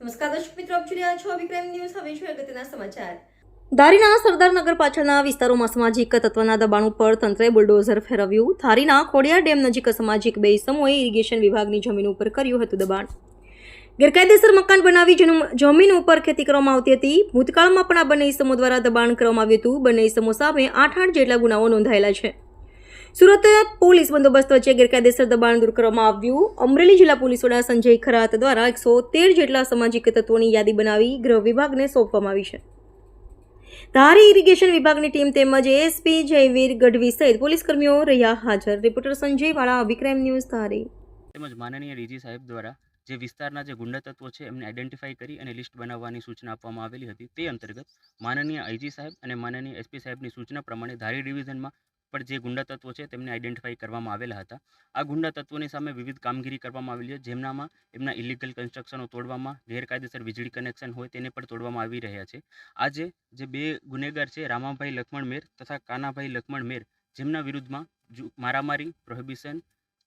નમસ્કાર દર્શક મિત્રો, આપ જોઈ રહ્યા છો વિક્રમ ન્યૂઝ. હવે જોઈએ અગત્યના સમાચાર. ધારીના સરદારનગર પાછળના વિસ્તારોમાં સામાજિક તત્વના દબાણ ઉપર તંત્રે બુલડોઝર ફેરવ્યું. ધારીના ખોડિયાર ડેમ નજીક સામાજિક બે ઇસમોએ ઇરિગેશન વિભાગની જમીન ઉપર કર્યું હતું દબાણ. ગેરકાયદેસર મકાન બનાવી જમીન ઉપર ખેતી કરવામાં આવતી હતી. ભૂતકાળમાં પણ આ બંને ઇસમો દ્વારા દબાણ કરવામાં આવ્યું હતું. બંને ઇસમો સામે 8 જેટલા ગુનાઓ નોંધાયેલા છે. સુરત પોલીસ બંદોબસ્ત વચ્ચે ગેરકાયદેસર દબાણ દૂર કરવામાં આવ્યું. અમરેલી જિલ્લા પોલીસ વડા સંજય ખરાત દ્વારા 113 જેટલા સામાજિક તત્વોની યાદી બનાવી ગૃહ વિભાગને સોંપવામાં આવી છે. ધારી ઇરિગેશન વિભાગની ટીમ તેમજ એએસપી જયવીર ગઢવી સહિત પોલીસ કર્મીઓ રહ્યા હાજર. રિપોર્ટર સંજય વાળા, વિક્રમ ન્યૂઝ, ધારી. તેમજ માનનીય ડીજી સાહેબ દ્વારા જે વિસ્તારના જે ગુંડા તત્વો છે એમને આઈડેન્ટિફાઈ કરી અને લિસ્ટ બનાવવાની સૂચના આપવામાં આવેલી હતી. તે અંતર્ગત માનનીય આઈજી સાહેબ અને માનનીય એસપી સાહેબની સૂચના પ્રમાણે ધારી ડિવિઝનમાં પણ જે ગુંડા તત્વો છે તેમને આઈડેન્ટિફાઈ કરવામાં આવેલા હતા. આ ગુંડા તત્વોની સામે વિવિધ કામગીરી કરવામાં આવેલી છે, જેમનામાં એમના ઇલીગલ કન્સ્ટ્રક્શનો તોડવામાં, ગેરકાયદેસર વીજળી કનેક્શન હોય તેને પણ તોડવામાં આવી રહ્યા છે. આજે જે બે ગુનેગાર છે, રામાભાઈ લક્ષ્મણ મેર તથા કાનાભાઈ લક્ષ્મણ મેર, જેમના વિરુદ્ધમાં મારામારી, પ્રોહિબિશન,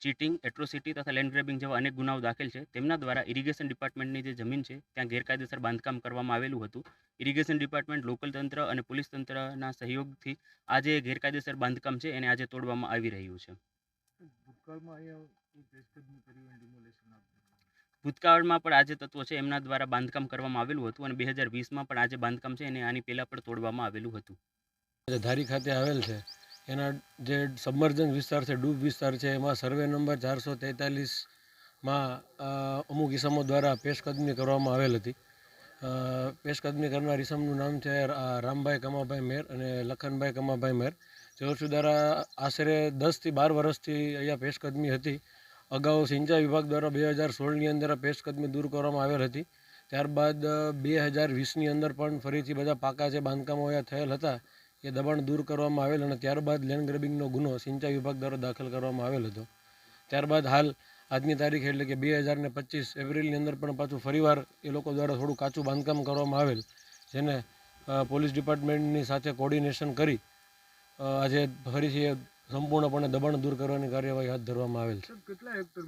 ચીટિંગ, એટ્રોસિટી તથા લેન્ડ ગ્રેબિંગ જેવા અનેક ગુનાઓ દાખલ છે. તેમના દ્વારા ઇરિગેશન ડિપાર્ટમેન્ટની જે જમીન છે ત્યાં ગેરકાયદેસર બાંધકામ કરવામાં આવેલું હતું. ઇરિગેશન ડિપાર્ટમેન્ટ, લોકલ તંત્ર અને પોલીસ તંત્રના સહયોગથી આ જે ગેરકાયદેસર બાંધકામ છે એને આજે તોડવામાં આવી રહ્યું છે. ભૂતકાળમાં પણ આ જે તત્વો છે એમના દ્વારા બાંધકામ કરવામાં આવેલું હતું અને 2020માં પણ આ જે બાંધકામ છે એને આની પહેલાં પણ તોડવામાં આવેલું હતું. ધારી ખાતે આવેલ છે એના જે સબમર્જન વિસ્તાર છે, ડૂબ વિસ્તાર છે, એમાં સર્વે નંબર 443માં અમુક ઇસમો દ્વારા પેશકદમી કરવામાં આવેલ હતી. પેશકદમી કરનાર ઇસમનું નામ છે રામભાઈ કમાભાઈ મેર અને લખનભાઈ કમાભાઈ મેર. તેઓ દ્વારા આશરે 10 થી 12 વર્ષથી અહીંયા પેશકદમી હતી. અગાઉ સિંચાઈ વિભાગ દ્વારા 2016ની અંદર પેશકદમી દૂર કરવામાં આવેલ હતી. ત્યારબાદ 2020ની અંદર પણ ફરીથી બધા પાકા જે બાંધકામો અહીંયા થયેલ હતા એ દબાણ દૂર કરવામાં આવેલ અને ત્યારબાદ લેન્ડ ગ્રેબિંગનો ગુનો સિંચાઈ વિભાગ દ્વારા દાખલ કરવામાં આવેલ હતો. ત્યારબાદ હાલ આજની તારીખ એટલે કે 2025 એપ્રિલની અંદર પણ પાછું ફરીવાર એ લોકો દ્વારા થોડું કાચું બાંધકામ કરવામાં આવેલ, જેને પોલીસ ડિપાર્ટમેન્ટની સાથે કોર્ડિનેશન કરી આજે ફરીથી સંપૂર્ણપણે દબાણ દૂર કરવાની કાર્યવાહી હાથ ધરવામાં આવેલ છે.